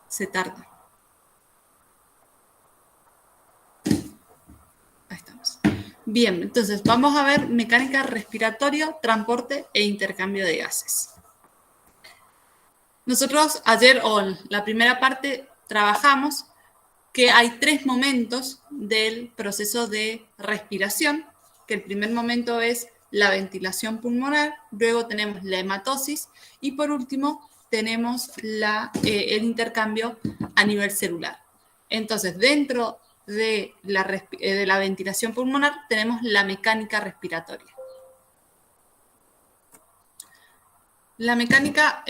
Se tarda. Ahí estamos. Bien, entonces vamos a ver mecánica respiratoria, transporte e intercambio de gases. Nosotros ayer o en la primera parte trabajamos que hay 3 momentos del proceso de respiración, que el primer momento es la ventilación pulmonar, luego tenemos la hematosis y por último tenemos el intercambio a nivel celular. Entonces, dentro de la ventilación pulmonar tenemos la mecánica respiratoria. La mecánica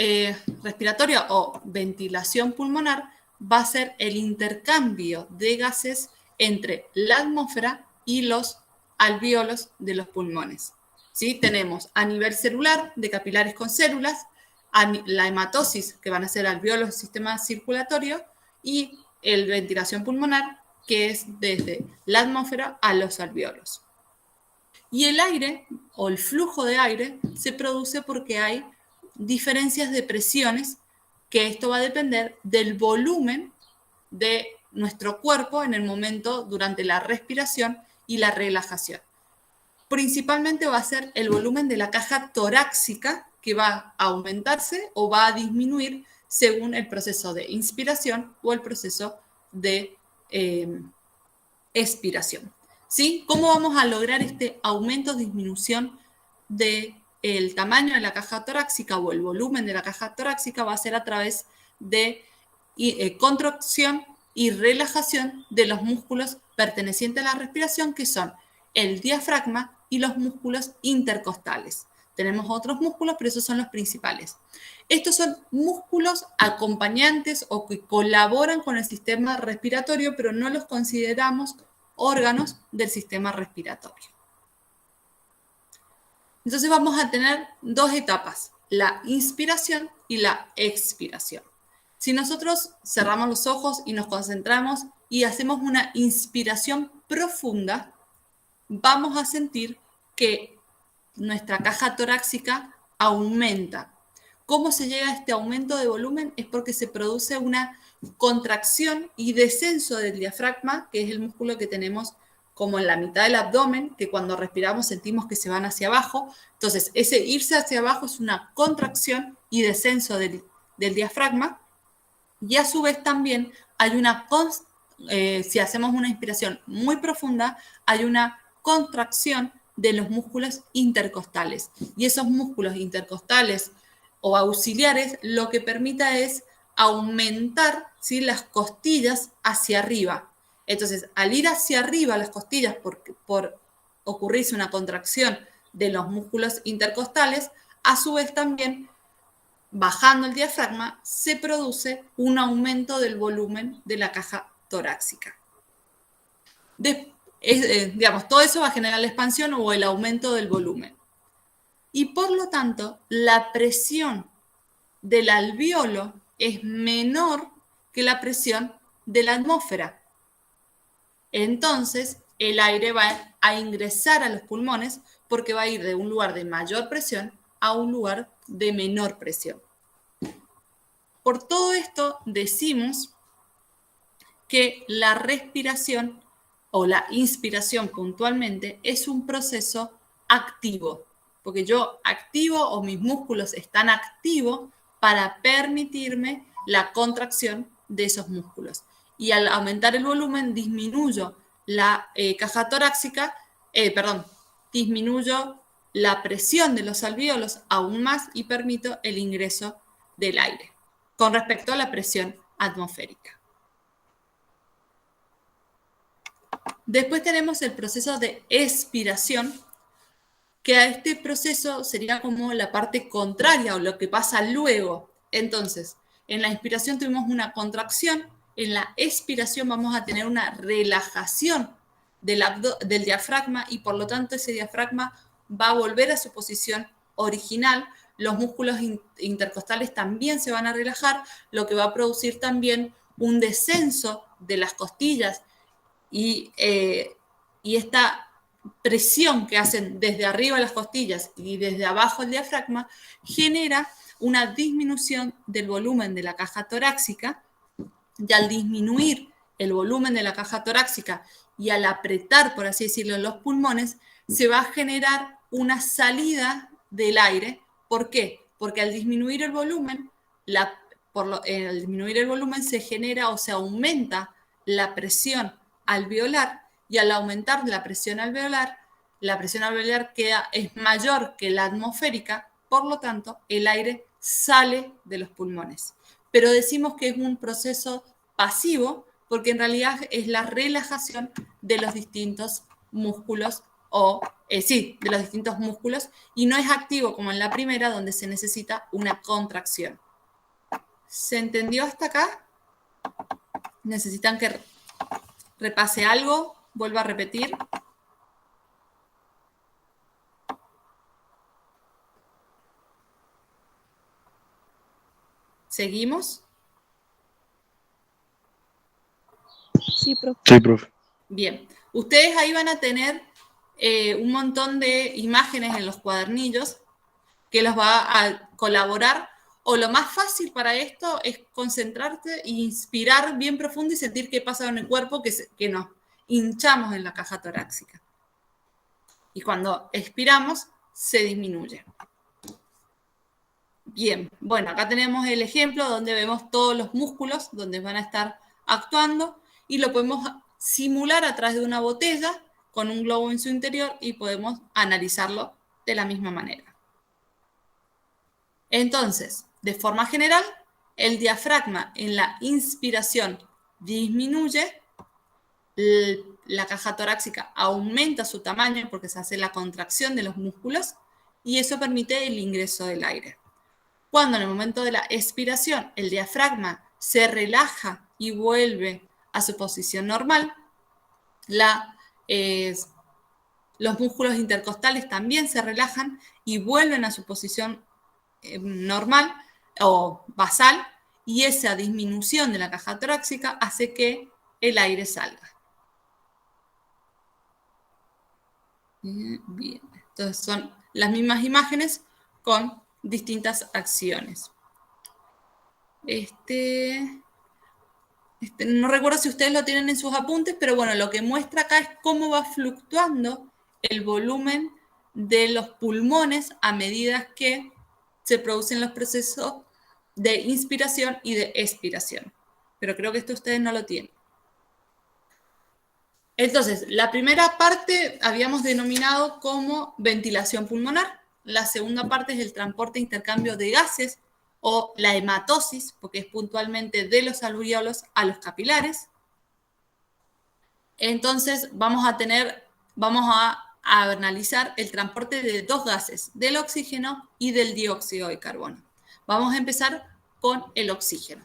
respiratoria o ventilación pulmonar va a ser el intercambio de gases entre la atmósfera y los alvéolos de los pulmones. ¿Sí? Tenemos a nivel celular, de capilares con células, la hematosis, que van a ser alvéolos del sistema circulatorio, y la ventilación pulmonar, que es desde la atmósfera a los alvéolos. Y el aire, o el flujo de aire, se produce porque hay diferencias de presiones, que esto va a depender del volumen de nuestro cuerpo en el momento durante la respiración y la relajación. Principalmente va a ser el volumen de la caja torácica, que va a aumentarse o va a disminuir según el proceso de inspiración o el proceso de expiración. ¿Sí? ¿Cómo vamos a lograr este aumento o disminución del tamaño de la caja torácica o el volumen de la caja torácica? Va a ser a través de contracción y relajación de los músculos pertenecientes a la respiración, que son el diafragma y los músculos intercostales. Tenemos otros músculos, pero esos son los principales. Estos son músculos acompañantes o que colaboran con el sistema respiratorio, pero no los consideramos órganos del sistema respiratorio. Entonces vamos a tener 2 etapas, la inspiración y la expiración. Si nosotros cerramos los ojos y nos concentramos y hacemos una inspiración profunda, vamos a sentir que nuestra caja torácica aumenta. ¿Cómo se llega a este aumento de volumen? Es porque se produce una contracción y descenso del diafragma, que es el músculo que tenemos como en la mitad del abdomen, que cuando respiramos sentimos que se van hacia abajo. Entonces, ese irse hacia abajo es una contracción y descenso del diafragma. Y a su vez también hay si hacemos una inspiración muy profunda, hay una contracción de los músculos intercostales. Y esos músculos intercostales o auxiliares lo que permita es aumentar, ¿sí?, las costillas hacia arriba. Entonces, al ir hacia arriba las costillas por ocurrirse una contracción de los músculos intercostales, a su vez también bajando el diafragma, se produce un aumento del volumen de la caja torácica. Todo eso va a generar la expansión o el aumento del volumen. Y por lo tanto, la presión del alvéolo es menor que la presión de la atmósfera. Entonces, el aire va a ingresar a los pulmones porque va a ir de un lugar de mayor presión a un lugar de menor presión. Por todo esto decimos que la respiración o la inspiración puntualmente es un proceso activo, porque yo activo o mis músculos están activos para permitirme la contracción de esos músculos. Y al aumentar el volumen disminuyo la caja torácica, disminuyo la presión de los alvéolos aún más y permito el ingreso del aire con respecto a la presión atmosférica. Después tenemos el proceso de expiración, que a este proceso sería como la parte contraria o lo que pasa luego. Entonces, en la inspiración tuvimos una contracción, en la expiración vamos a tener una relajación del diafragma y por lo tanto ese diafragma va a volver a su posición original. Los músculos intercostales también se van a relajar, lo que va a producir también un descenso de las costillas y esta presión que hacen desde arriba las costillas y desde abajo el diafragma genera una disminución del volumen de la caja torácica Y al disminuir el volumen de la caja torácica y al apretar, por así decirlo, los pulmones, se va a generar una salida del aire. ¿Por qué? Porque al disminuir el volumen, al disminuir el volumen se genera o se aumenta la presión alveolar, y al aumentar la presión alveolar es mayor que la atmosférica, por lo tanto, el aire sale de los pulmones. Pero decimos que es un proceso pasivo porque en realidad es la relajación de los distintos músculos de los distintos músculos, y no es activo como en la primera, donde se necesita una contracción. ¿Se entendió hasta acá? ¿Necesitan que repase algo? ¿Vuelva a repetir? ¿Seguimos? Sí, profe. Sí, profe. Bien. Ustedes ahí van a tener un montón de imágenes en los cuadernillos que los va a colaborar, o lo más fácil para esto es concentrarte e inspirar bien profundo y sentir qué pasa en el cuerpo, que nos hinchamos en la caja torácica. Y cuando expiramos, se disminuye. Bien, bueno, acá tenemos el ejemplo donde vemos todos los músculos donde van a estar actuando, y lo podemos simular a través de una botella con un globo en su interior y podemos analizarlo de la misma manera. Entonces, de forma general, el diafragma en la inspiración disminuye, la caja torácica aumenta su tamaño porque se hace la contracción de los músculos, y eso permite el ingreso del aire. Cuando en el momento de la expiración el diafragma se relaja y vuelve a su posición normal, los músculos intercostales también se relajan y vuelven a su posición normal o basal, y esa disminución de la caja torácica hace que el aire salga. Bien, entonces son las mismas imágenes con distintas acciones. No recuerdo si ustedes lo tienen en sus apuntes, pero bueno, lo que muestra acá es cómo va fluctuando el volumen de los pulmones a medida que se producen los procesos de inspiración y de expiración. Pero creo que esto ustedes no lo tienen. Entonces, la primera parte habíamos denominado como ventilación pulmonar. La segunda parte es el transporte e intercambio de gases, o la hematosis, porque es puntualmente de los alveolos a los capilares. Entonces, vamos a analizar el transporte de dos gases, del oxígeno y del dióxido de carbono. Vamos a empezar con el oxígeno.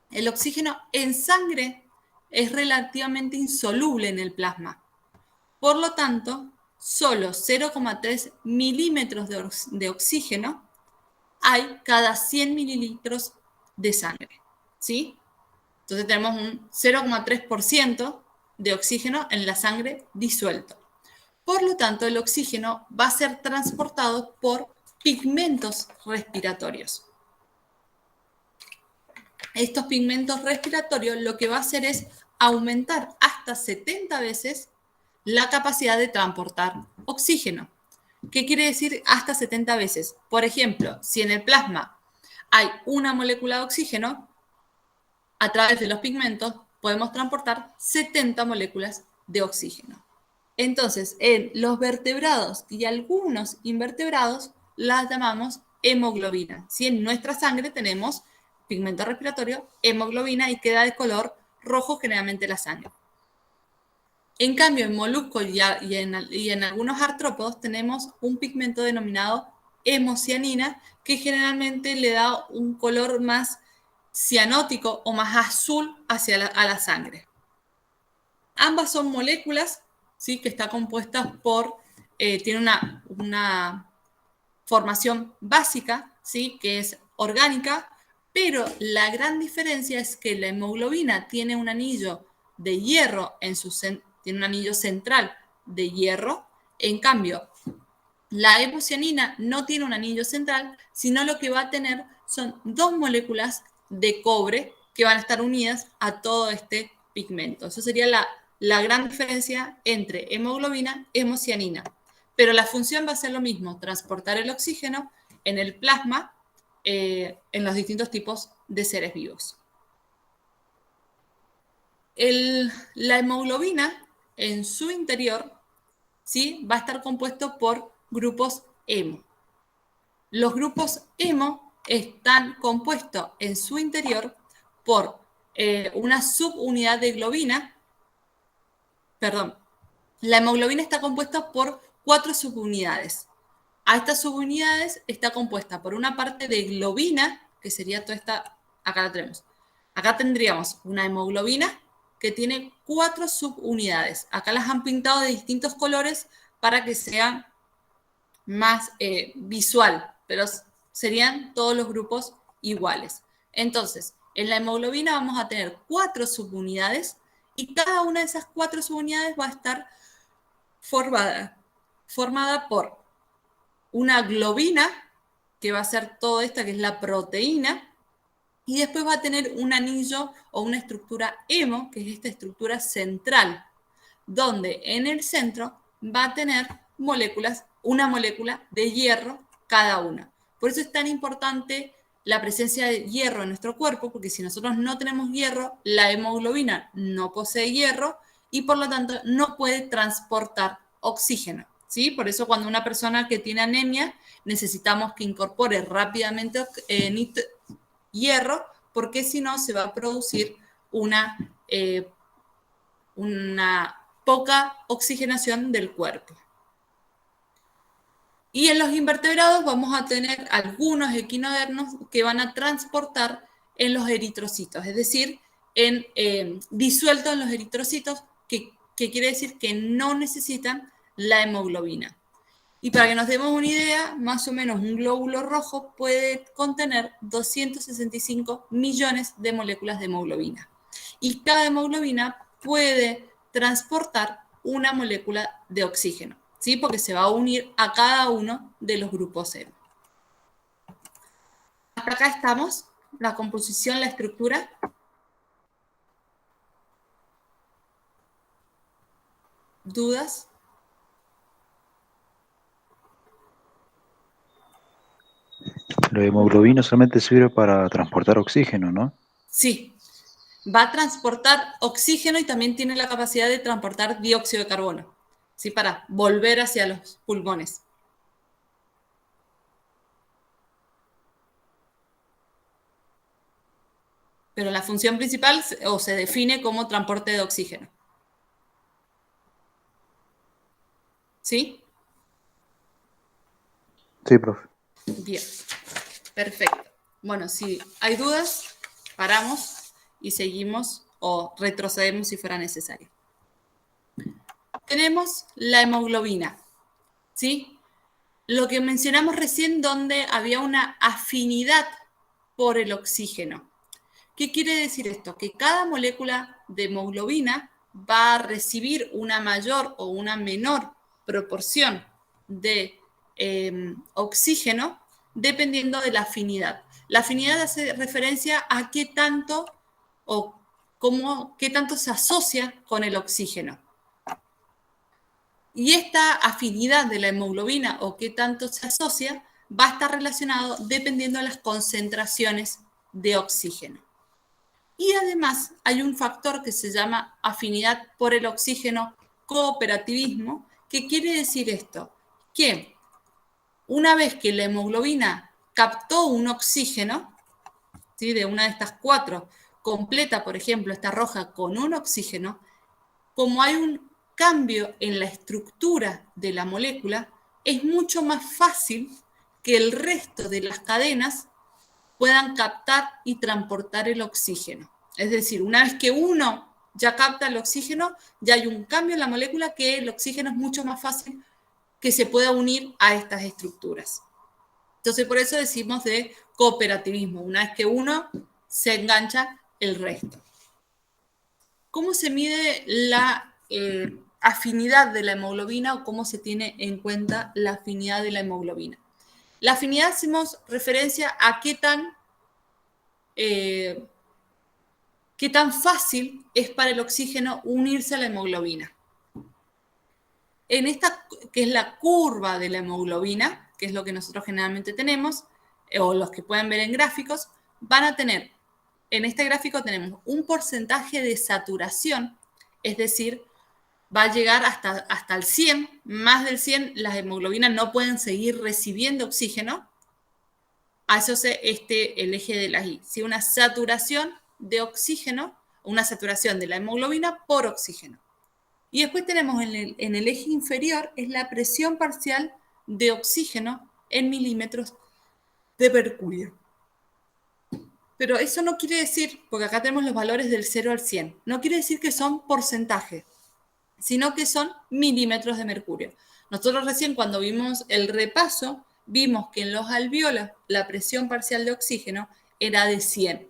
El oxígeno en sangre es relativamente insoluble en el plasma. Por lo tanto, solo 0,3 milímetros de oxígeno hay cada 100 mililitros de sangre, ¿sí? Entonces tenemos un 0,3% de oxígeno en la sangre disuelto. Por lo tanto, el oxígeno va a ser transportado por pigmentos respiratorios. Estos pigmentos respiratorios lo que va a hacer es aumentar hasta 70 veces la capacidad de transportar oxígeno. ¿Qué quiere decir hasta 70 veces? Por ejemplo, si en el plasma hay una molécula de oxígeno, a través de los pigmentos podemos transportar 70 moléculas de oxígeno. Entonces, en los vertebrados y algunos invertebrados las llamamos hemoglobina. Si en nuestra sangre tenemos pigmento respiratorio, hemoglobina, y queda de color rojo generalmente la sangre. En cambio, en moluscos y en algunos artrópodos tenemos un pigmento denominado hemocianina, que generalmente le da un color más cianótico o más azul a la sangre. Ambas son moléculas, ¿sí?, que están compuestas tiene una formación básica, ¿sí?, que es orgánica, pero la gran diferencia es que la hemoglobina tiene un anillo de hierro tiene un anillo central de hierro. En cambio, la hemocianina no tiene un anillo central, sino lo que va a tener son dos moléculas de cobre que van a estar unidas a todo este pigmento. Eso sería la gran diferencia entre hemoglobina y hemocianina. Pero la función va a ser lo mismo, transportar el oxígeno en el plasma en los distintos tipos de seres vivos. La hemoglobina en su interior, ¿sí?, va a estar compuesto por grupos hemo. Los grupos hemo están compuestos en su interior por una subunidad de globina. Perdón, la hemoglobina está compuesta por 4 subunidades. A estas subunidades está compuesta por una parte de globina, que sería toda esta, acá la tenemos. Acá tendríamos una hemoglobina que tiene 4 subunidades. Acá las han pintado de distintos colores para que sea más visual, pero serían todos los grupos iguales. Entonces, en la hemoglobina vamos a tener 4 subunidades y cada una de esas 4 subunidades va a estar formada por una globina, que va a ser toda esta, que es la proteína, y después va a tener un anillo o una estructura hemo, que es esta estructura central, donde en el centro va a tener una molécula de hierro cada una. Por eso es tan importante la presencia de hierro en nuestro cuerpo, porque si nosotros no tenemos hierro, la hemoglobina no posee hierro y por lo tanto no puede transportar oxígeno, ¿sí? Por eso cuando una persona que tiene anemia necesitamos que incorpore rápidamente hierro, porque si no se va a producir una poca oxigenación del cuerpo. Y en los invertebrados vamos a tener algunos equinodermos que van a transportar en los eritrocitos, es decir, disueltos en los eritrocitos, que quiere decir que no necesitan la hemoglobina. Y para que nos demos una idea, más o menos un glóbulo rojo puede contener 265 millones de moléculas de hemoglobina. Y cada hemoglobina puede transportar una molécula de oxígeno, ¿sí? Porque se va a unir a cada uno de los grupos hemo. Hasta acá estamos, la composición, la estructura. ¿Dudas? La hemoglobina solamente sirve para transportar oxígeno, ¿no? Sí, va a transportar oxígeno y también tiene la capacidad de transportar dióxido de carbono, ¿sí? Para volver hacia los pulmones. Pero la función principal se define como transporte de oxígeno. ¿Sí? Sí, profe. Bien, perfecto. Bueno, si hay dudas, paramos y seguimos o retrocedemos si fuera necesario. Tenemos la hemoglobina, ¿sí? Lo que mencionamos recién, donde había una afinidad por el oxígeno. ¿Qué quiere decir esto? Que cada molécula de hemoglobina va a recibir una mayor o una menor proporción de oxígeno dependiendo de la afinidad. La afinidad hace referencia a qué tanto qué tanto se asocia con el oxígeno. Y esta afinidad de la hemoglobina o qué tanto se asocia va a estar relacionado dependiendo de las concentraciones de oxígeno. Y además hay un factor que se llama afinidad por el oxígeno, cooperativismo, que quiere decir esto, que una vez que la hemoglobina captó un oxígeno, ¿sí?, de una de estas 4, completa, por ejemplo, esta roja con un oxígeno, como hay un cambio en la estructura de la molécula, es mucho más fácil que el resto de las cadenas puedan captar y transportar el oxígeno. Es decir, una vez que uno ya capta el oxígeno, ya hay un cambio en la molécula que el oxígeno es mucho más fácil que se pueda unir a estas estructuras. Entonces, por eso decimos de cooperativismo. Una vez que uno se engancha, el resto. ¿Cómo se mide la afinidad de la hemoglobina o cómo se tiene en cuenta la afinidad de la hemoglobina? La afinidad hacemos referencia a qué tan qué tan fácil es para el oxígeno unirse a la hemoglobina. En esta, que es la curva de la hemoglobina, que es lo que nosotros generalmente tenemos, o los que pueden ver en gráficos, van a tener, en este gráfico tenemos un porcentaje de saturación, es decir, va a llegar hasta el 100, más del 100, las hemoglobinas no pueden seguir recibiendo oxígeno. A eso es el eje de la Y, ¿sí? Una saturación de oxígeno, una saturación de la hemoglobina por oxígeno. Y después tenemos en el eje inferior es la presión parcial de oxígeno en milímetros de mercurio. Pero eso no quiere decir, porque acá tenemos los valores del 0 al 100, no quiere decir que son porcentajes, sino que son milímetros de mercurio. Nosotros recién cuando vimos el repaso, vimos que en los alvéolos la presión parcial de oxígeno era de 100.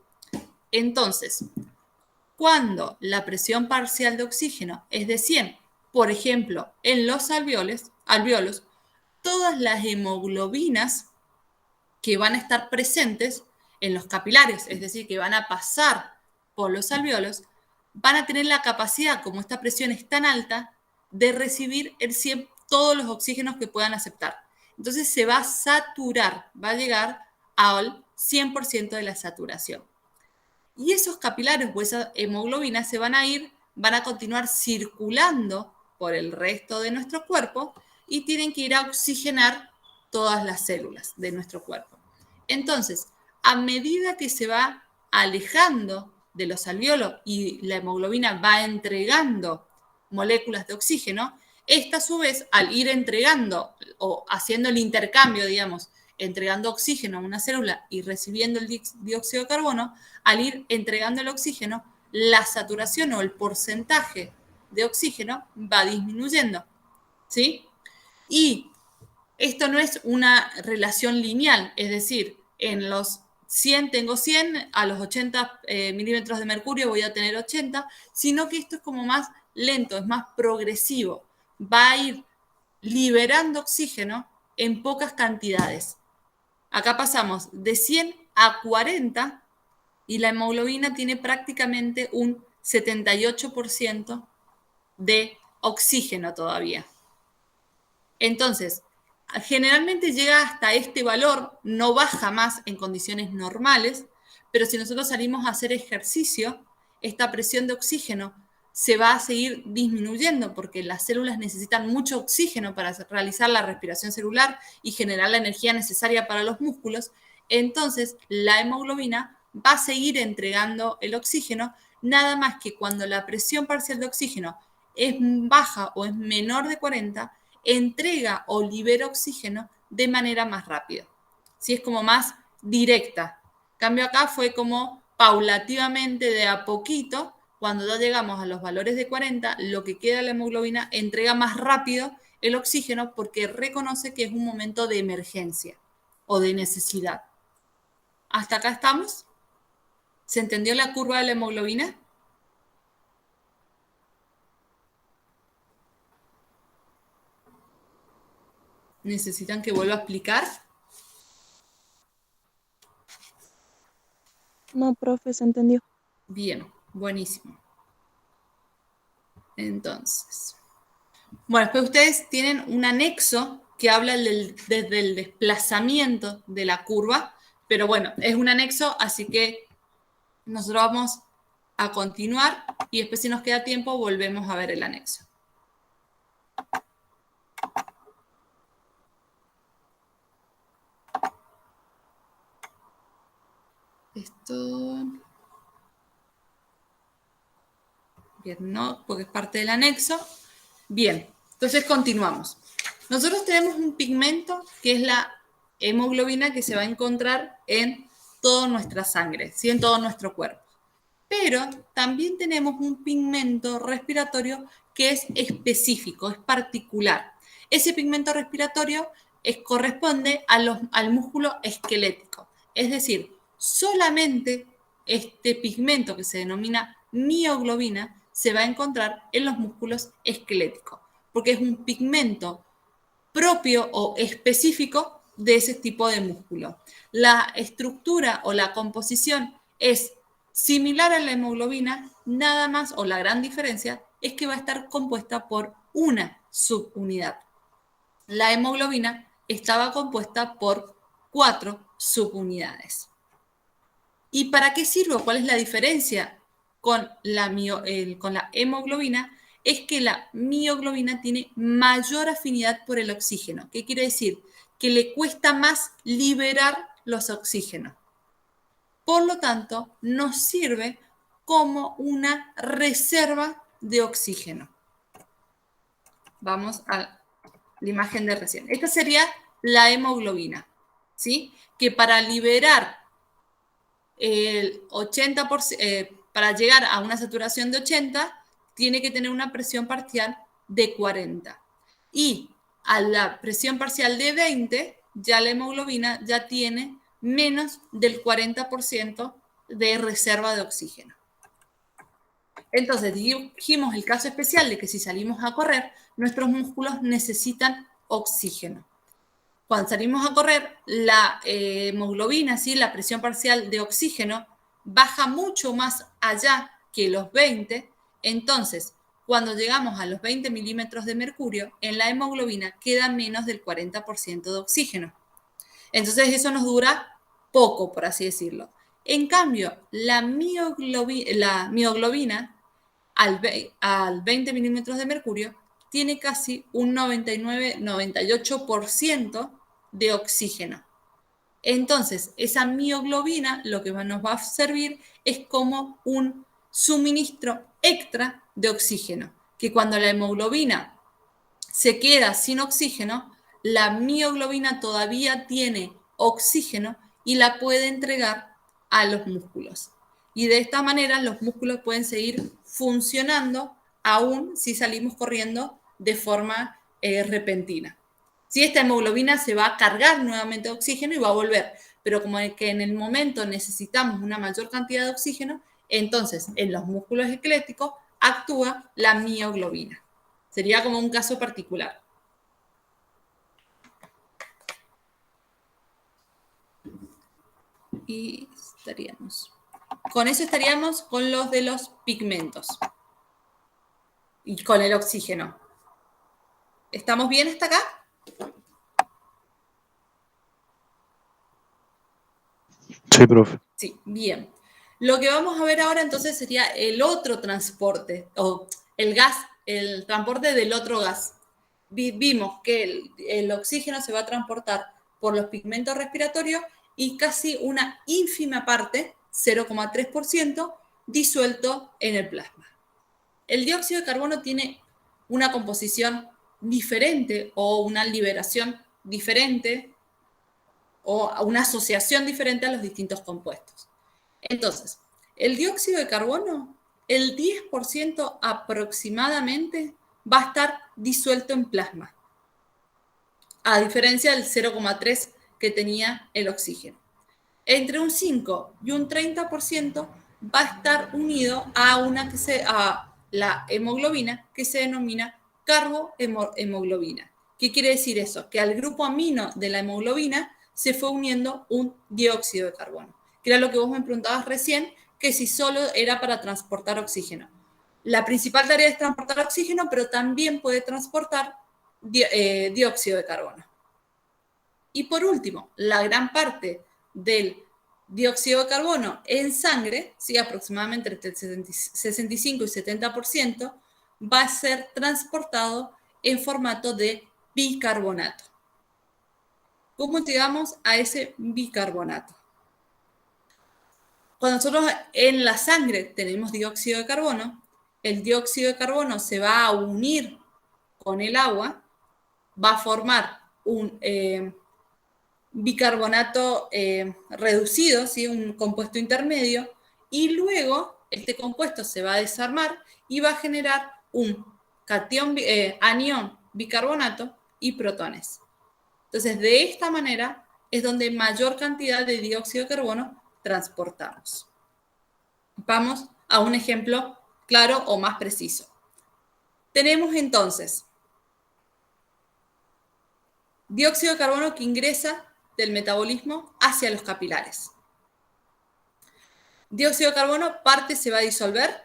Entonces, cuando la presión parcial de oxígeno es de 100, por ejemplo, en los alvéolos, todas las hemoglobinas que van a estar presentes en los capilares, es decir, que van a pasar por los alvéolos, van a tener la capacidad, como esta presión es tan alta, de recibir todos los oxígenos que puedan aceptar. Entonces se va a saturar, va a llegar al 100% de la saturación. Y esos capilares o esas hemoglobinas van a continuar circulando por el resto de nuestro cuerpo y tienen que ir a oxigenar todas las células de nuestro cuerpo. Entonces, a medida que se va alejando de los alvéolos y la hemoglobina va entregando moléculas de oxígeno, esta a su vez, al ir entregando o haciendo el intercambio, digamos, entregando oxígeno a una célula y recibiendo el dióxido de carbono, al ir entregando el oxígeno, la saturación o el porcentaje de oxígeno va disminuyendo, ¿sí? Y esto no es una relación lineal, es decir, en los 100 tengo 100, a los 80 milímetros de mercurio voy a tener 80, sino que esto es como más lento, es más progresivo. Va a ir liberando oxígeno en pocas cantidades. Acá pasamos de 100 a 40 y la hemoglobina tiene prácticamente un 78% de oxígeno todavía. Entonces, generalmente llega hasta este valor, no baja más en condiciones normales, pero si nosotros salimos a hacer ejercicio, esta presión de oxígeno se va a seguir disminuyendo porque las células necesitan mucho oxígeno para realizar la respiración celular y generar la energía necesaria para los músculos. Entonces, la hemoglobina va a seguir entregando el oxígeno, nada más que cuando la presión parcial de oxígeno es baja o es menor de 40, entrega o libera oxígeno de manera más rápida. ¿Sí? Es como más directa. En cambio acá fue como paulativamente, de a poquito. Cuando ya llegamos a los valores de 40, lo que queda de la hemoglobina entrega más rápido el oxígeno porque reconoce que es un momento de emergencia o de necesidad. ¿Hasta acá estamos? ¿Se entendió la curva de la hemoglobina? ¿Necesitan que vuelva a explicar? No, profe, se entendió. Bien, buenísimo. Entonces, bueno, después ustedes tienen un anexo que habla desde el desplazamiento de la curva, pero bueno, es un anexo, así que nosotros vamos a continuar y después si nos queda tiempo volvemos a ver el anexo. Esto... Bien, no, porque es parte del anexo. Bien, entonces continuamos. Nosotros tenemos un pigmento que es la hemoglobina que se va a encontrar en toda nuestra sangre, ¿sí? En todo nuestro cuerpo. Pero también tenemos un pigmento respiratorio que es específico, es particular. Ese pigmento respiratorio corresponde al músculo esquelético. Es decir, solamente este pigmento que se denomina mioglobina se va a encontrar en los músculos esqueléticos, porque es un pigmento propio o específico de ese tipo de músculo. La estructura o la composición es Similar a la hemoglobina, nada más, o la gran diferencia, es que va a estar compuesta por una subunidad. La hemoglobina estaba compuesta por 4 subunidades. ¿Y para qué sirve? ¿Cuál es la diferencia con la hemoglobina? Es que la mioglobina tiene mayor afinidad por el oxígeno. ¿Qué quiere decir? Que le cuesta más liberar los oxígenos. Por lo tanto, nos sirve como una reserva de oxígeno. Vamos a la imagen de recién. Esta sería la hemoglobina, ¿sí? Que para liberar el 80%, para llegar a una saturación de 80, tiene que tener una presión parcial de 40. Y a la presión parcial de 20, ya la hemoglobina ya tiene menos del 40% de reserva de oxígeno. Entonces, dijimos el caso especial de que si salimos a correr, nuestros músculos necesitan oxígeno. Cuando salimos a correr, la hemoglobina, ¿sí? La presión parcial de oxígeno, baja mucho más allá que los 20. Entonces, cuando llegamos a los 20 milímetros de mercurio, en la hemoglobina queda menos del 40% de oxígeno. Entonces, eso nos dura poco, por así decirlo. En cambio, la mioglobina al 20 milímetros de mercurio tiene casi un 99-98% de oxígeno. Entonces, esa mioglobina lo que nos va a servir es como un suministro extra de oxígeno, que cuando la hemoglobina se queda sin oxígeno, la mioglobina todavía tiene oxígeno y la puede entregar a los músculos. Y de esta manera los músculos pueden seguir funcionando aún si salimos corriendo de forma repentina. Si esta hemoglobina se va a cargar nuevamente de oxígeno y va a volver, pero como que en el momento necesitamos una mayor cantidad de oxígeno, entonces en los músculos esqueléticos actúa la mioglobina. Sería como un caso particular. Y con eso estaríamos con los de los pigmentos. Y con el oxígeno. ¿Estamos bien hasta acá? Sí, profe. Sí, bien. Lo que vamos a ver ahora entonces sería el otro transporte, o el gas, el transporte del otro gas. Vimos que el oxígeno se va a transportar por los pigmentos respiratorios y casi una ínfima parte, 0,3%, disuelto en el plasma. El dióxido de carbono tiene una composición diferente o una liberación diferente o una asociación diferente a los distintos compuestos. Entonces, el dióxido de carbono, el 10% aproximadamente va a estar disuelto en plasma, a diferencia del 0,3% que tenía el oxígeno. Entre un 5 y un 30% va a estar unido a la hemoglobina, que se denomina carbohemoglobina. ¿Qué quiere decir eso? Que al grupo amino de la hemoglobina se fue uniendo un dióxido de carbono, que era lo que vos me preguntabas recién, que si solo era para transportar oxígeno. La principal tarea es transportar oxígeno, pero también puede transportar dióxido de carbono. Y por último, la gran parte del dióxido de carbono en sangre, ¿sí? Aproximadamente entre el 65 y 70%, va a ser transportado en formato de bicarbonato. ¿Cómo llegamos a ese bicarbonato? Cuando nosotros en la sangre tenemos dióxido de carbono, el dióxido de carbono se va a unir con el agua, va a formar un bicarbonato reducido, ¿sí? Un compuesto intermedio, y luego este compuesto se va a desarmar y va a generar un anión bicarbonato y protones. Entonces, de esta manera es donde mayor cantidad de dióxido de carbono transportamos. Vamos a un ejemplo claro o más preciso. Tenemos entonces dióxido de carbono que ingresa del metabolismo hacia los capilares. Dióxido de carbono, parte se va a disolver,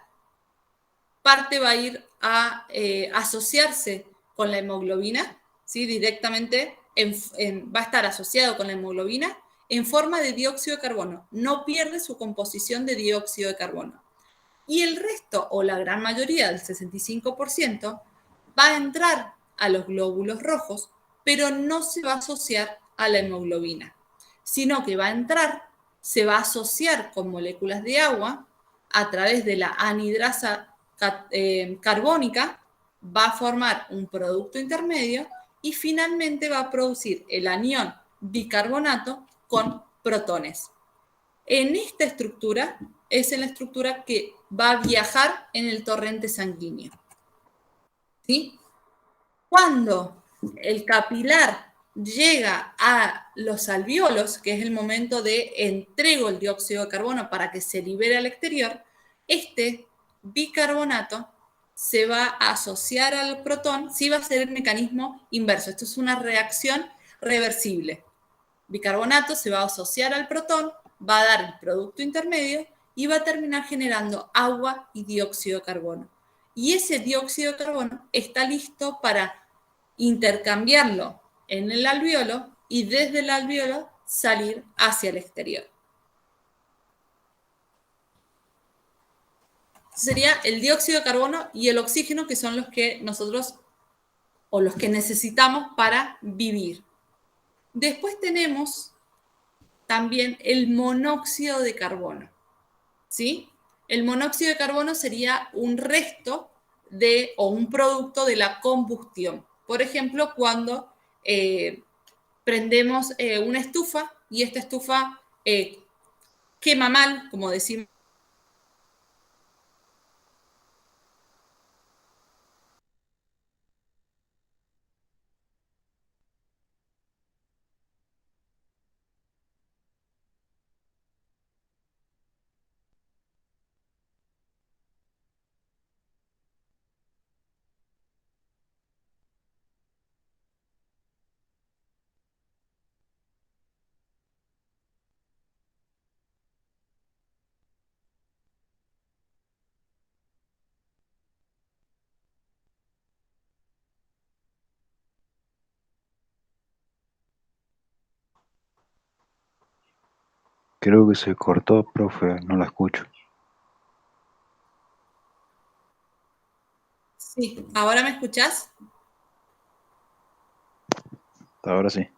parte va a ir a asociarse con la hemoglobina, ¿sí? Directamente va a estar asociado con la hemoglobina en forma de dióxido de carbono. No pierde su composición de dióxido de carbono. Y el resto, o la gran mayoría, del 65%, va a entrar a los glóbulos rojos, pero no se va a asociar a la hemoglobina, sino que va a entrar, se va a asociar con moléculas de agua a través de la anhidrasa carbónica, va a formar un producto intermedio y finalmente va a producir el anión bicarbonato con protones. En esta estructura es en la estructura que va a viajar en el torrente sanguíneo. ¿Sí? Cuando el capilar llega a los alvéolos, que es el momento de entrego el dióxido de carbono para que se libere al exterior, este bicarbonato se va a asociar al protón, sí va a ser el mecanismo inverso. Esto es una reacción reversible. Bicarbonato se va a asociar al protón, va a dar el producto intermedio y va a terminar generando agua y dióxido de carbono. Y ese dióxido de carbono está listo para intercambiarlo en el alvéolo y desde el alvéolo salir hacia el exterior. Sería el dióxido de carbono y el oxígeno, que son los que nosotros o los que necesitamos para vivir. Después tenemos también el monóxido de carbono, ¿sí? El monóxido de carbono sería un resto de o un producto de la combustión. Por ejemplo, cuando prendemos una estufa y esta estufa quema mal, como decimos. Creo que se cortó, profe, no la escucho. Sí, ¿ahora me escuchás? Ahora sí.